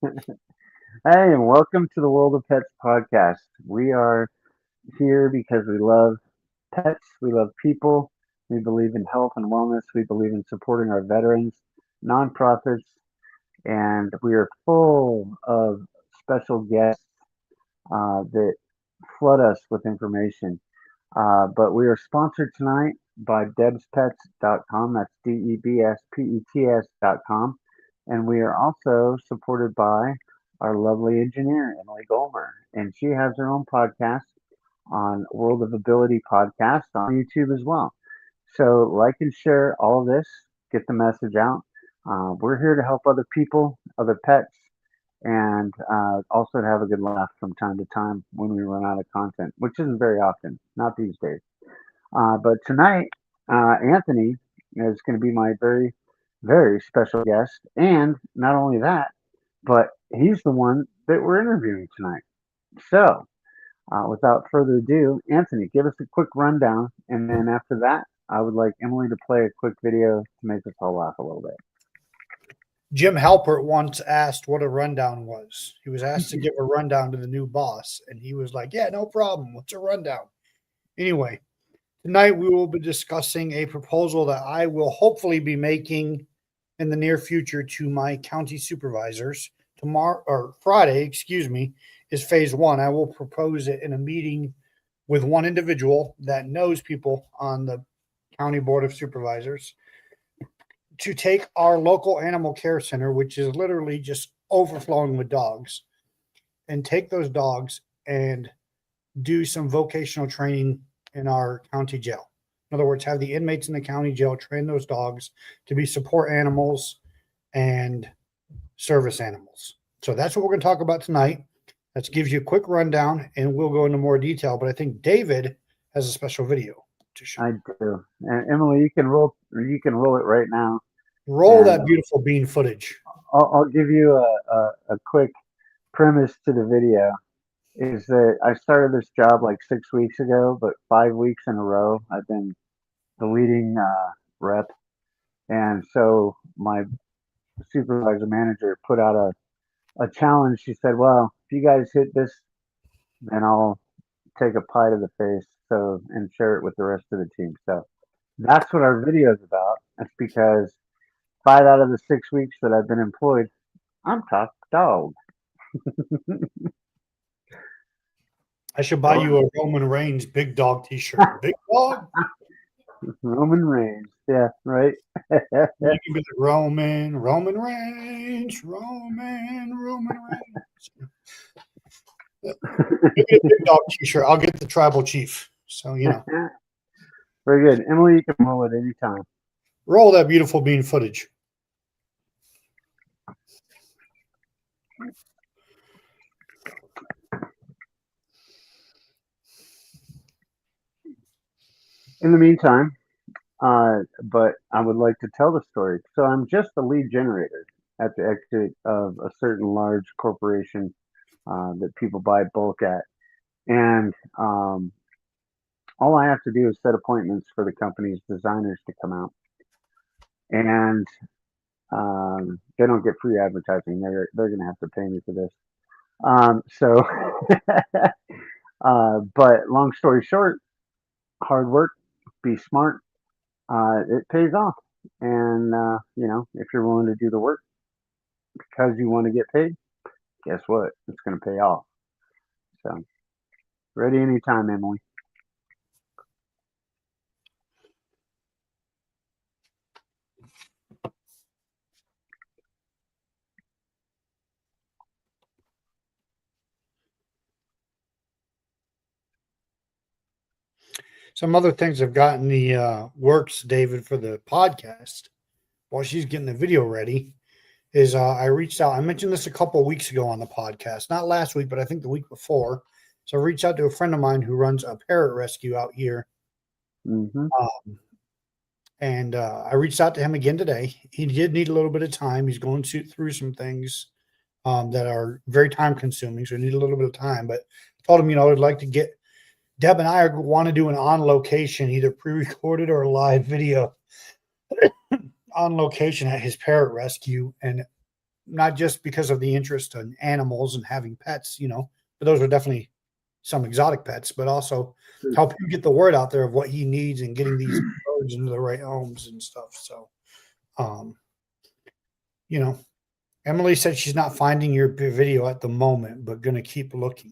Hey, and welcome to the World of Pets podcast. We are here because we love pets, we love people, we believe in health and wellness, we believe in supporting our veterans, nonprofits, and we are full of special guests that flood us with information. But we are sponsored tonight by debspets.com. That's DEBSPETS.com. And we are also supported by our lovely engineer, Emily Goldmer. And she has her own podcast on World of Ability podcast on YouTube as well. So like and share all of this, get the message out. We're here to help other people, other pets, and also to have a good laugh from time to time when we run out of content, which isn't very often, not these days. But tonight, Anthony is going to be my very, very special guest. And not only that, but he's the one that we're interviewing tonight. So, without further ado, Anthony, give us a quick rundown. And then after that, I would like Emily to play a quick video to make us all laugh a little bit. Jim Halpert once asked what a rundown was. He was asked to give a rundown to the new boss, and he was like, yeah, no problem. What's a rundown? Anyway, tonight we will be discussing a proposal that I will hopefully be making in the near future to my county supervisors. Tomorrow or Friday, is phase one. I will propose it in a meeting with one individual that knows people on the county board of supervisors to take our local animal care center, which is literally just overflowing with dogs, and take those dogs and do some vocational training in our county jail. In other words, have the inmates in the county jail train those dogs to be support animals and service animals. So that's what we're going to talk about tonight. That gives you a quick rundown, and we'll go into more detail. But I think David has a special video to show. I do. And Emily, you can roll it right now. Roll And that beautiful bean footage. I'll give you a quick premise to the video is that I started this job like 6 weeks ago, but 5 weeks in a row I've been the leading rep. And so my supervisor manager put out a challenge. She said, well, if you guys hit this, then I'll take a pie to the face and share it with the rest of the team. So that's what our video is about. That's because 5 out of the 6 weeks that I've been employed, I'm top dog. I should buy you a Roman Reigns big dog t-shirt. Big dog. Roman Reigns. Yeah, right. You can be the Roman Reigns, Roman Reigns. Get a big dog t-shirt. I'll get the tribal chief. So, Very good. Emily, you can roll it anytime. Roll that beautiful bean footage. In the meantime, but I would like to tell the story. So I'm just the lead generator at the exit of a certain large corporation that people buy bulk at. And all I have to do is set appointments for the company's designers to come out. And they don't get free advertising. They're going to have to pay me for this. But long story short, hard work, be smart. It pays off. And, if you're willing to do the work because you want to get paid, guess what? It's going to pay off. So, ready anytime, Emily. Some other things I've got in the works, David, for the podcast while she's getting the video ready is I reached out. I mentioned this a couple of weeks ago on the podcast, not last week, but I think the week before. So I reached out to a friend of mine who runs a parrot rescue out here. Mm-hmm. And I reached out to him again today. He did need a little bit of time. He's going through some things that are very time consuming. So I need a little bit of time, but I told him, I'd like to get Deb and I want to do an on location, either pre-recorded or live video on location at his parrot rescue and not just because of the interest in animals and having pets, but those are definitely some exotic pets, but also help him get the word out there of what he needs and getting these birds into the right homes and stuff. So, um, you know, Emily said she's not finding your video at the moment, but going to keep looking.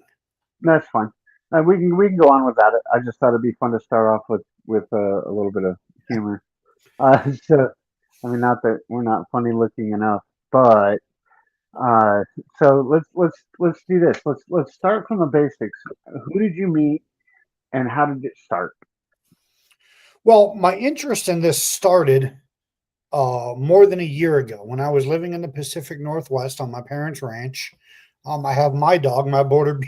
That's fine. We can go on without it. I just thought it'd be fun to start off with a little bit of humor. So I mean, not that we're not funny looking enough, but uh, so let's do this. Let's start from the basics. Who did you meet, and how did it start? Well, my interest in this started more than a year ago when I was living in the Pacific Northwest on my parents' ranch. I have my dog, my border.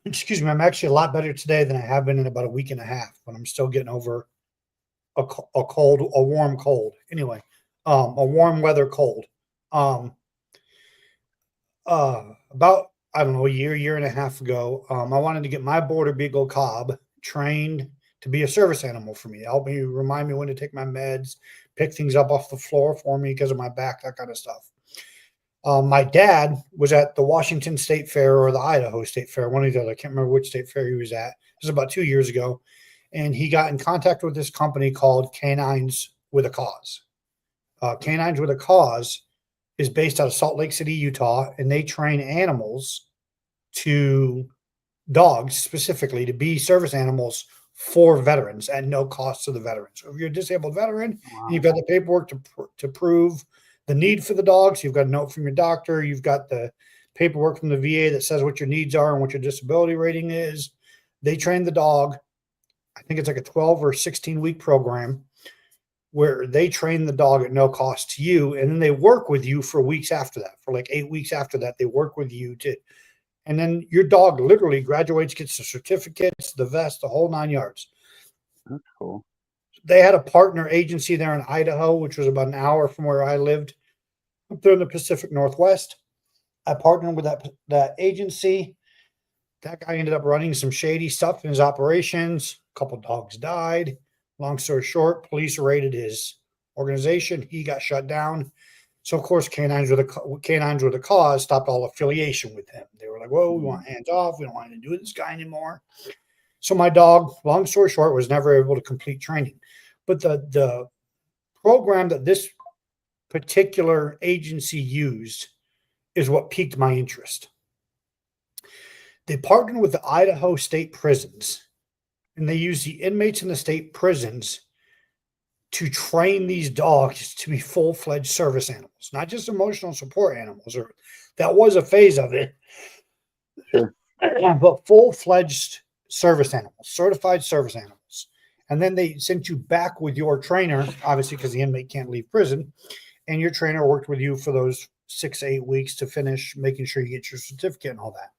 Excuse me, I'm actually a lot better today than I have been in about a week and a half, but I'm still getting over a warm cold. Anyway, a warm weather cold. Um, about I don't know, a year and a half ago, I wanted to get my border beagle Cobb trained to be a service animal for me. Help me remind me when to take my meds, pick things up off the floor for me because of my back, that kind of stuff. My dad was at the Washington State Fair or the Idaho State Fair, one or the other. I can't remember which state fair he was at. This was about 2 years ago. And he got in contact with this company called Canines with a Cause. Canines with a Cause is based out of Salt Lake City, Utah, and they train animals to dogs specifically to be service animals for veterans at no cost to the veterans. So if you're a disabled veteran and Wow. you've got the paperwork to prove the need for the dogs, you've got a note from your doctor, you've got the paperwork from the VA that says what your needs are and what your disability rating is. They train the dog. I think it's like a 12 or 16-week program where they train the dog at no cost to you, and then they work with you for weeks after that. For like 8 weeks after that, they work with you and then your dog literally graduates, gets the certificates, the vest, the whole 9 yards. That's cool. They had a partner agency there in Idaho, which was about an hour from where I lived, up there in the Pacific Northwest. I partnered with that agency. That guy ended up running some shady stuff in his operations. A couple of dogs died. Long story short, police raided his organization. He got shut down. So of course, Canines with a Cause stopped all affiliation with him. They were like, "Whoa, we want hands off. We don't want anything to do with this guy anymore." So my dog, long story short, was never able to complete training. But the program that this particular agency used is what piqued my interest. They partnered with the Idaho State Prisons, and they use the inmates in the state prisons to train these dogs to be full-fledged service animals, not just emotional support animals, or that was a phase of it, Sure. but full-fledged service animals, certified service animals. And then they sent you back with your trainer, obviously because the inmate can't leave prison, and your trainer worked with you for those 6 to 8 weeks to finish making sure you get your certificate and all that.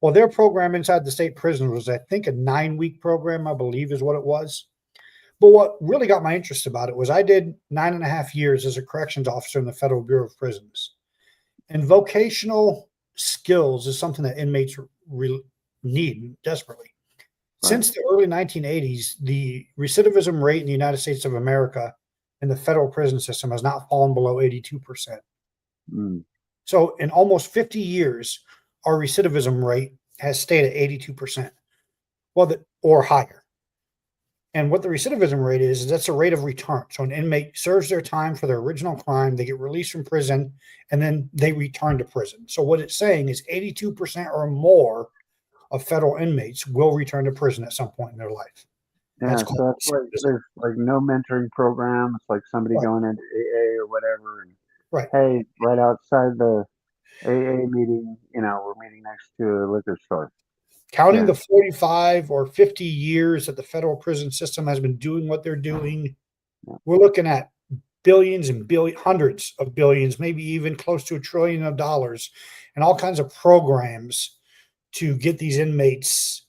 Well, their program inside the state prison was, I think, a 9-week program, I believe is what it was. But what really got my interest about it was I did 9.5 years as a corrections officer in the Federal Bureau of Prisons. And vocational skills is something that inmates need desperately. Right. Since the early 1980s, the recidivism rate in the United States of America in the federal prison system has not fallen below 82%. So in almost 50 years, our recidivism rate has stayed at 82%, or higher. And what the recidivism rate is that's a rate of return. So an inmate serves their time for their original crime, they get released from prison, and then they return to prison. So what it's saying is 82% or more of federal inmates will return to prison at some point in their life. Yeah, so that's like there's like no mentoring program. It's like somebody going into AA or whatever, and hey, right outside the AA meeting, we're meeting next to a liquor store. Counting the 45 or 50 years that the federal prison system has been doing what they're doing, we're looking at billions and hundreds of billions, maybe even close to $1 trillion, and all kinds of programs to get these inmates,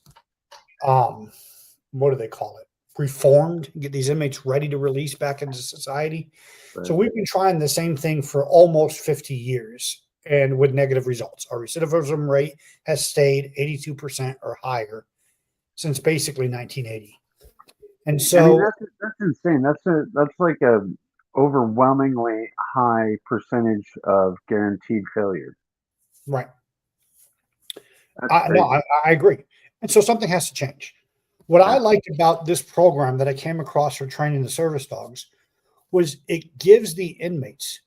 what do they call it? Reformed, get these inmates ready to release back into society. Right. So we've been trying the same thing for almost 50 years. And with negative results. Our recidivism rate has stayed 82% or higher since basically 1980. And so that's insane. That's like overwhelmingly high percentage of guaranteed failure. Right. That's No, crazy. I agree. And so something has to change. What I Yeah. liked about this program that I came across for training the service dogs was it gives the inmates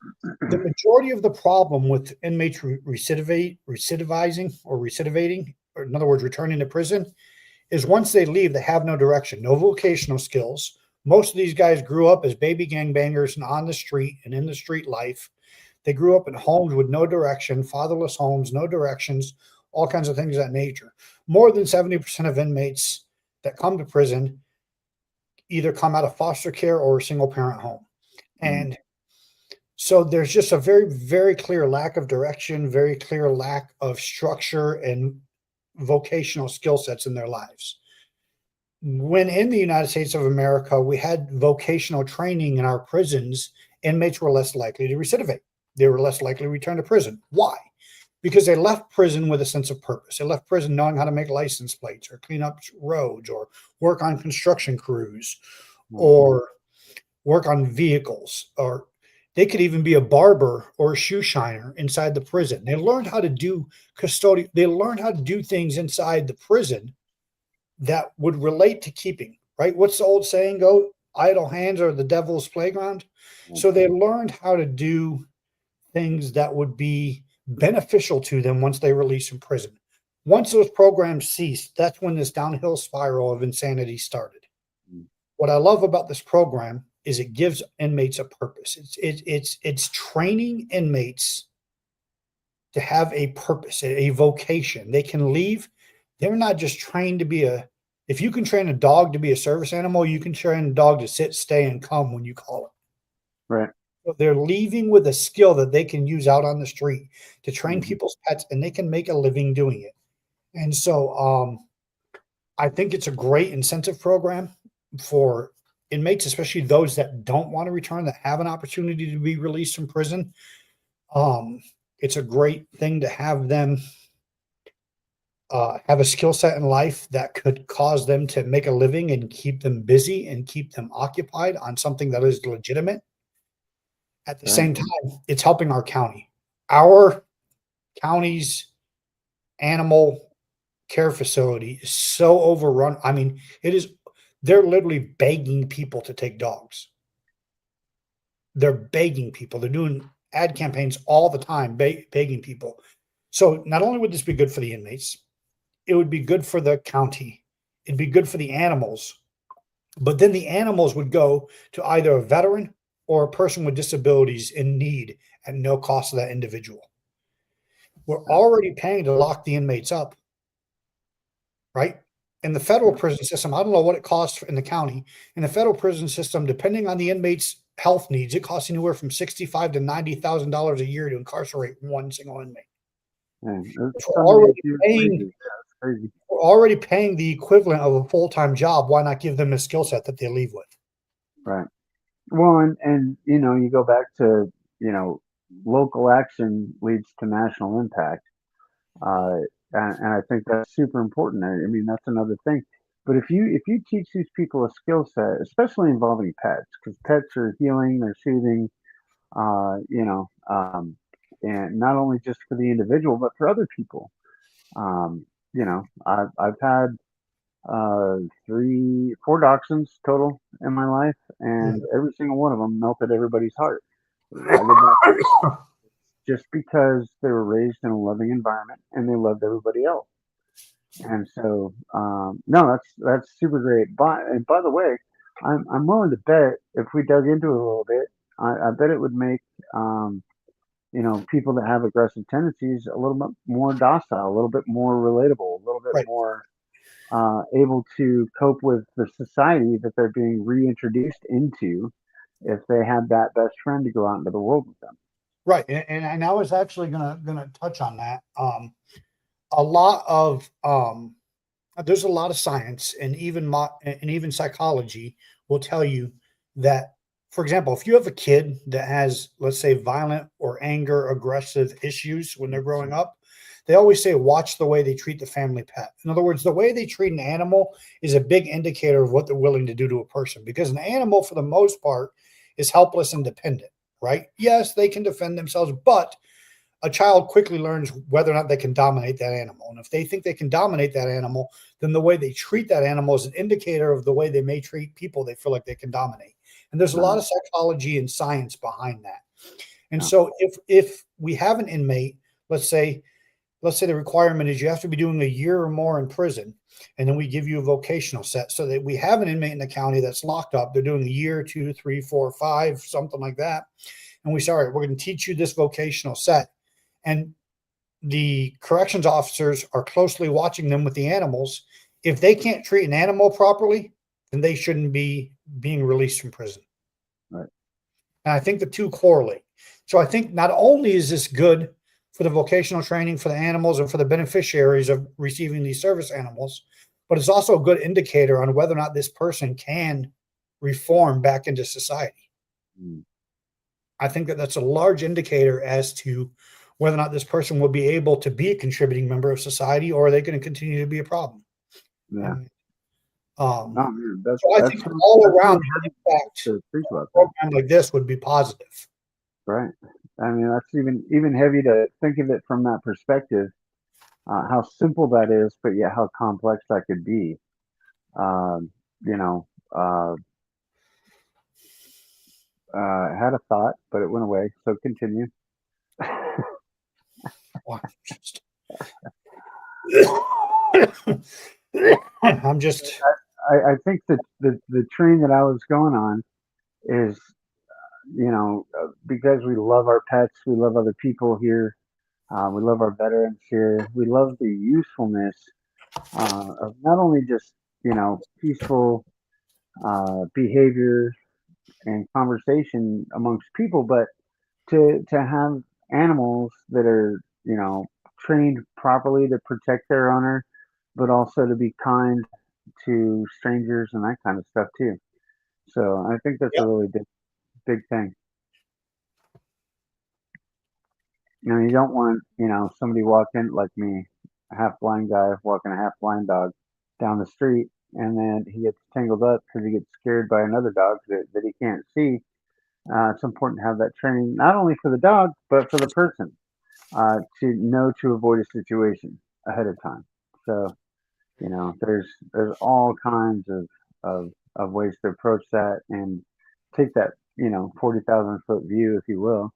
the majority of the problem with inmates recidivizing or recidivating, or in other words, returning to prison, is once they leave, they have no direction, no vocational skills. Most of these guys grew up as baby gangbangers and on the street and in the street life. They grew up in homes with no direction, fatherless homes, no directions, all kinds of things of that nature. More than 70% of inmates that come to prison either come out of foster care or a single parent home. Mm. And so there's just a very, very clear lack of direction, very clear lack of structure and vocational skill sets in their lives. When in the United States of America, we had vocational training in our prisons, inmates were less likely to recidivate. They were less likely to return to prison. Why? Because they left prison with a sense of purpose. They left prison knowing how to make license plates or clean up roads or work on construction crews Mm. or work on vehicles, or they could even be a barber or a shoe shiner inside the prison. They learned how to do custodial, they learned how to do things inside the prison that would relate to keeping, right? What's the old saying go? Idle hands are the devil's playground. Mm. So they learned how to do things that would be beneficial to them once they release from prison. Once those programs ceased, that's when this downhill spiral of insanity started. Mm. What I love about this program is it gives inmates a purpose. It's training inmates to have a purpose, a vocation. They can leave. They're not just trained to be a. If you can train a dog to be a service animal, you can train a dog to sit, stay, and come when you call it. Right. So they're leaving with a skill that they can use out on the street to train Mm-hmm. people's pets, and they can make a living doing it. And so, I think it's a great incentive program for inmates, especially those that don't want to return, that have an opportunity to be released from prison. Um, it's a great thing to have them have a skill set in life that could cause them to make a living and keep them busy and keep them occupied on something that is legitimate. At the Right. same time, it's helping our county. Our county's animal care facility is so overrun. I mean, it is, they're literally begging people to take dogs. They're begging people. They're doing ad campaigns all the time, begging people. So not only would this be good for the inmates, it would be good for the county. It'd be good for the animals. But then the animals would go to either a veteran or a person with disabilities in need at no cost to that individual. We're already paying to lock the inmates up, right? In the federal prison system, I don't know what it costs in the county. In the federal prison system, depending on the inmate's health needs, it costs anywhere from $65,000 to $90,000 a year to incarcerate one single inmate. And If some days you paying, wages. Yeah, it's crazy. we're already paying the equivalent of a full-time job, why not give them a skill set that they leave with? Right. Well, and you go back to you know local action leads to national impact. Uh, and I think that's super important. I mean, that's another thing. But if you teach these people a skill set, especially involving pets, because pets are healing, they're soothing, uh, you know, um, and not only just for the individual, but for other people. I've had uh, three, four dachshunds total in my life, and every single one of them melted everybody's heart. Why did that happen? Just because they were raised in a loving environment and they loved everybody else. And so, no, that's super great. And by the way, I'm willing to bet if we dug into it a little bit, I bet it would make um, people that have aggressive tendencies a little bit more docile, a little bit more relatable, a little bit Right. more able to cope with the society that they're being reintroduced into if they had that best friend to go out into the world with them. Right. And I was actually gonna touch on that. A lot of there's a lot of science and even psychology will tell you that, for example, if you have a kid that has, let's say, violent or anger, aggressive issues when they're growing up, they always say, watch the way they treat the family pet. In other words, the way they treat an animal is a big indicator of what they're willing to do to a person, because an animal, for the most part, is helpless and dependent, right? Yes, they can defend themselves, but a child quickly learns whether or not they can dominate that animal. And if they think they can dominate that animal, then the way they treat that animal is an indicator of the way they may treat people they feel like they can dominate. And there's a lot Right. of psychology and science behind that. And Yeah. so if we have an inmate, let's say the requirement is you have to be doing a year or more in prison, and then we give you a vocational set so that we have an inmate in the county that's locked up. They're doing a year, 2, 3, 4, 5, something like that. And we say, all right, we're going to teach you this vocational set. And the corrections officers are closely watching them with the animals. If they can't treat an animal properly, then they shouldn't be being released from prison. Right. And I think the two correlate. So I think not only is this good for the vocational training for the animals and for the beneficiaries of receiving these service animals, but it's also a good indicator on whether or not this person can reform back into society. Mm. I think that that's a large indicator as to whether or not this person will be able to be a contributing member of society, or are they going to continue to be a problem? Yeah. And Oh, man, so I think all that's around really the heavy impact to think of about a that. program like this would be positive. Right. I mean, that's even heavy to think of it from that perspective. How simple that is, but yet how complex that could be. Um, you know, had a thought, but it went away. So continue. Wow, just I'm just I think that the train that I was going on is, because we love our pets, we love other people here, we love our veterans here, we love the usefulness of not only just, peaceful behavior and conversation amongst people, but to have animals that are, trained properly to protect their owner, but also to be kind to strangers and that kind of stuff too. So I think that's a yep. really big thing. You don't want, somebody walking like me, a half blind guy walking a half blind dog down the street, and then he gets tangled up because he gets scared by another dog that he can't see. It's important to have that training, not only for the dog, but for the person, to know to avoid a situation ahead of time. So, there's all kinds of ways to approach that and take that, 40,000 foot view, if you will,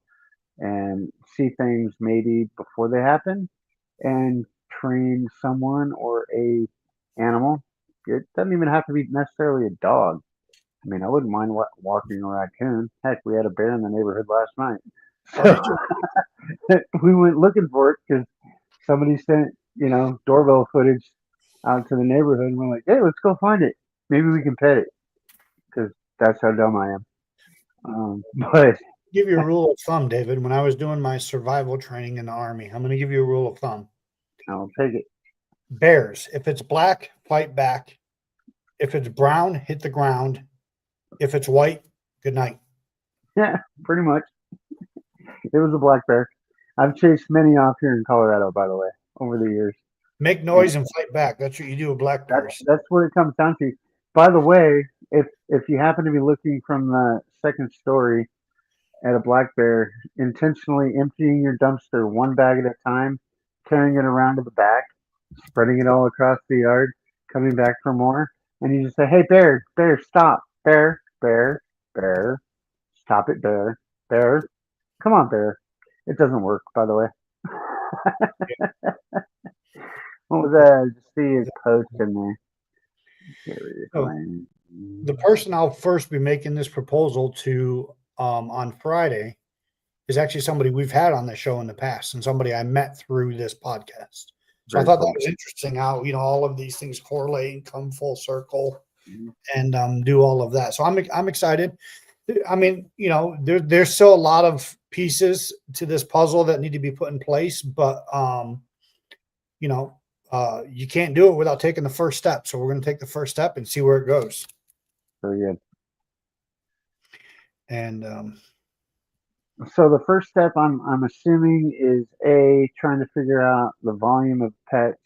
and see things maybe before they happen and train someone or a animal. It doesn't even have to be necessarily a dog. I mean, I wouldn't mind walking a raccoon. Heck, we had a bear in the neighborhood last night. Oh, did So you? we went looking for it because somebody sent, doorbell footage out to the neighborhood, and we're like, hey, let's go find it. Maybe we can pet it because that's how dumb I am. But Give you a rule of thumb, David. When I was doing my survival training in the Army, I'm going to give you a rule of thumb. I'll take it. Bears, if it's black, fight back. If it's brown, hit the ground. If it's white, good night. Yeah, pretty much. It was a black bear. I've chased many off here in Colorado, by the way, over the years. Make And noise and fight back. That's what you do with black that's bears. that's what it comes down to. By the way, if you happen to be looking from the second story at a black bear, intentionally emptying your dumpster one bag at a time, carrying it around to the back, spreading it all across the yard, coming back for more, and you just say, "Hey, bear, bear, stop, bear, bear, bear, stop it, bear, bear, come on, bear." It doesn't work, by the way. What was that? I just see a post in there. Get rid of So claim. the person I'll first be making this proposal to on Friday is actually somebody we've had on the show in the past and somebody I met through this podcast. So I Very thought that cool. was interesting how, all of these things correlate and come full circle Mhm. and do all of that. So I'm excited. I mean, there's still a lot of pieces to this puzzle that need to be put in place, but you know, you can't do it without taking the first step. So we're going to take the first step and see where it goes. Very good. And So the first step, I'm assuming, is a trying to figure out the volume of pets,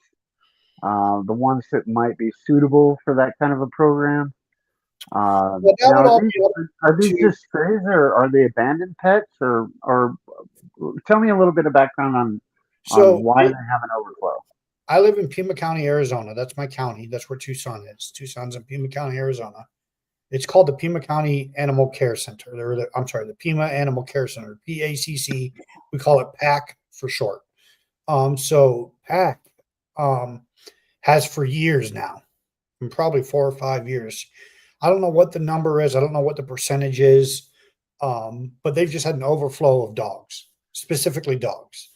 the ones that might be suitable for that kind of a program. Well, that Now, would all be up are these to. just strays, or are they abandoned pets, or tell me a little bit of background on So why they have an overflow. I live in Pima County, Arizona. That's my county. That's where Tucson is. Tucson's in Pima County, Arizona. It's called the Pima County Animal Care Center. I'm sorry, the Pima Animal Care Center, PACC. We call it PAC for short. So PAC um, has for years now, probably 4 or 5 years. I don't know what the number is. I don't know what the percentage is, but they've just had an overflow of dogs, specifically dogs.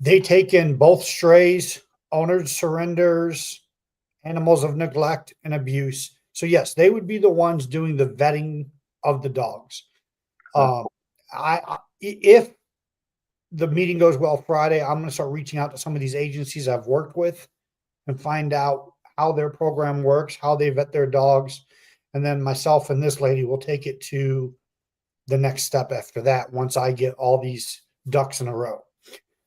They take in both strays, owners surrenders, animals of neglect and abuse. So yes, they would be the ones doing the vetting of the dogs. Sure. If the meeting goes well Friday, I'm going to start reaching out to some of these agencies I've worked with and find out how their program works, how they vet their dogs, and then myself and this lady will take it to the next step after that. Once I get all these ducks in a row,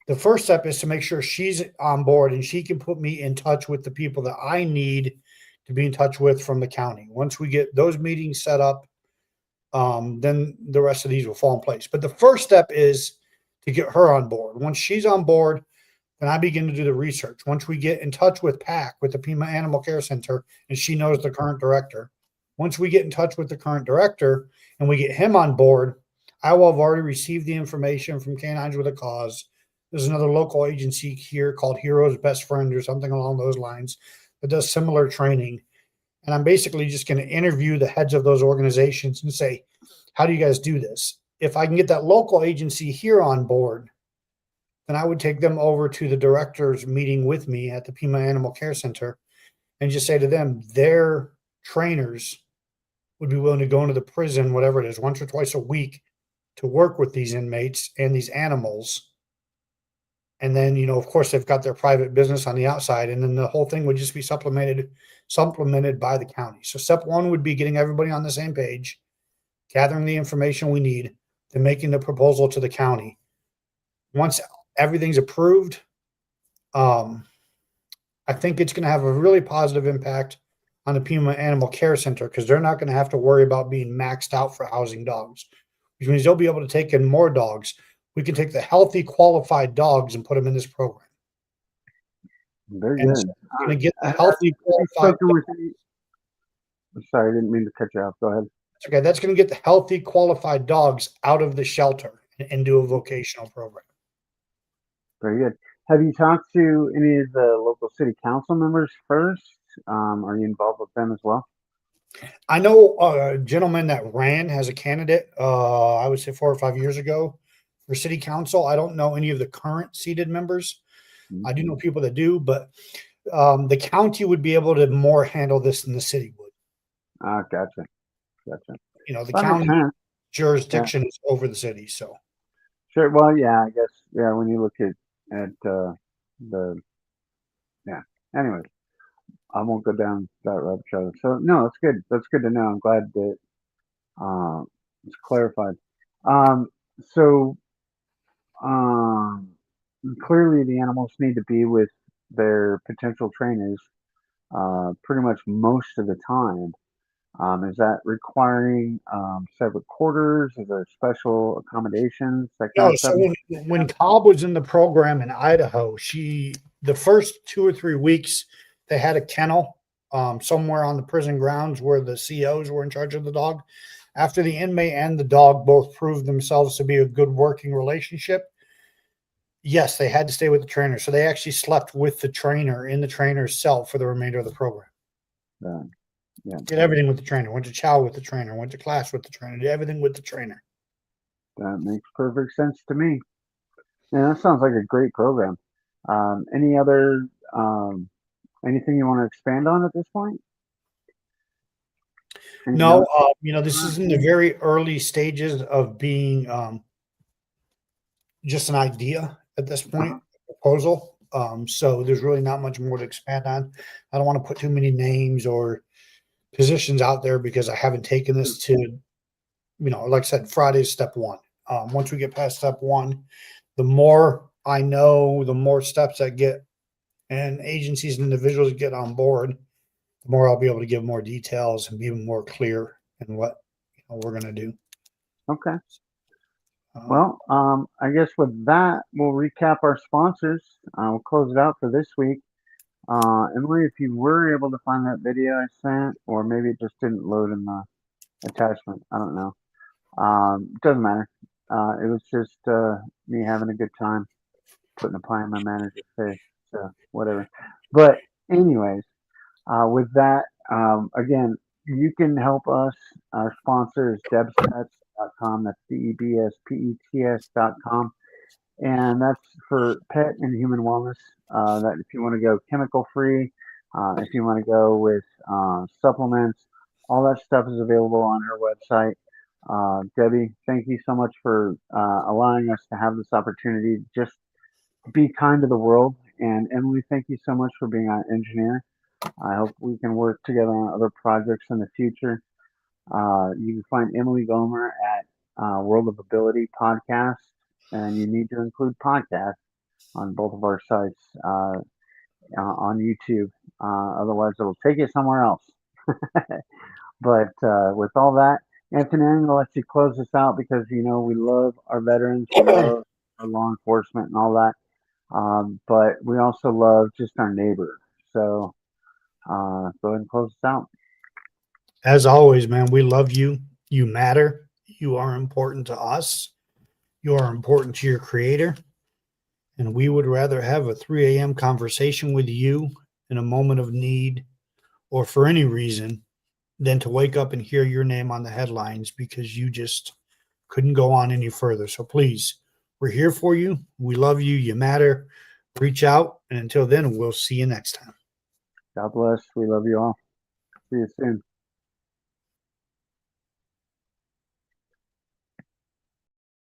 the first step is to make sure she's on board and she can put me in touch with the people that I need to be in touch with from the county. Once we get those meetings set up, then the rest of these will fall in place. But the first step is to get her on board. Once she's on board, then I begin to do the research. Once we get in touch with PAC, with the Pima Animal Care Center, and she knows the current director, once we get in touch with the current director and we get him on board, I will have already received the information from Canines with a Cause. There's another local agency here called Heroes Best Friend or something along those lines that does similar training. And I'm basically just going to interview the heads of those organizations and say, how do you guys do this? If I can get that local agency here on board, then I would take them over to the directors meeting with me at the Pima Animal Care Center and just say to them, their trainers would be willing to go into the prison, whatever it is, once or twice a week to work with these inmates and these animals. And then, of course, they've got their private business on the outside, and then the whole thing would just be supplemented by the county. So step one would be getting everybody on the same page, gathering the information we need, then making the proposal to the county. Once everything's approved, I think it's going to have a really positive impact on the Pima Animal Care Center because they're not going to have to worry about being maxed out for housing dogs, which means they'll be able to take in more dogs. We can take the healthy, qualified dogs and put them in this program. Very And so good. we're going to get the Have healthy, you qualified spoken with any? Sorry, I didn't mean to cut you off. Go ahead. Okay, that's going to get the healthy, qualified dogs out of the shelter and into a vocational program. Very good. Have you talked to any of the local city council members first? Are you involved with them as well? I know a gentleman that ran as a candidate, I would say 4 or 5 years ago for city council. I don't know any of the current seated members. I do know people that do, but the county would be able to more handle this than the city would. Gotcha. The That makes county sense. jurisdiction is over the city. So Sure. Well, yeah, I guess, yeah, when you look at the, yeah. Anyways, I won't go down that rabbit trail. So no, that's good. That's good to know. I'm glad that uh, it's clarified. Um, so um, clearly, the animals need to be with their potential trainers pretty much most of the time. Is that requiring separate quarters? Is there special accommodations, that kind no. of So stuff? when Cobb was in the program in Idaho, the first 2 or 3 weeks they had a kennel somewhere on the prison grounds where the COs were in charge of the dog. After the inmate and the dog both proved themselves to be a good working relationship, yes, they had to stay with the trainer. So they actually slept with the trainer in the trainer's cell for the remainder of the program. Yeah, Did everything with the trainer. Went to chow with the trainer. Went to class with the trainer. Did everything with the trainer. that makes perfect sense to me. Yeah, that sounds like a great program. Any other anything you want to expand on at this point? Anything No, else? this is in the very early stages of being just an idea at this point, proposal. So there's really not much more to expand on. I don't want to put too many names or positions out there because I haven't taken this to, like I said, Friday's step one. Once we get past step one, the more I know, the more steps I get and agencies and individuals get on board, the more I'll be able to give more details and be more clear in what we're going to do. Okay. Uh, Well, I guess with that, we'll recap our sponsors. We'll close it out for this week. Emily, if you were able to find that video I sent, or maybe it just didn't load in the attachment, I don't know. It doesn't matter. It was just me having a good time putting a pie in my manager's face. So whatever. But anyways, with that, again, you can help us. Our sponsor is debspets.com. That's debspets.com. And that's for pet and human wellness. That if you want to go chemical free, if you want to go with supplements, all that stuff is available on her website. Debbie, thank you so much for allowing us to have this opportunity to just be kind to the world. And Emily, thank you so much for being our engineer. I hope we can work together on other projects in the future. You can find Emily Gomer at World of Ability Podcast, and you need to include podcast on both of our sites on YouTube. Otherwise, it'll take you somewhere else. But with all that, Anthony, I'm going to let you close this out because, we love our veterans, we love our law enforcement and all that. But we also love just our neighbor. So go ahead and close this out. As always, man, we love you. You matter. You are important to us. You are important to your creator. And we would rather have a 3 a.m. conversation with you in a moment of need or for any reason than to wake up and hear your name on the headlines because you just couldn't go on any further. So please, we're here for you. We love you. You matter. Reach out. And until then, we'll see you next time. God bless. We love you all. See you soon.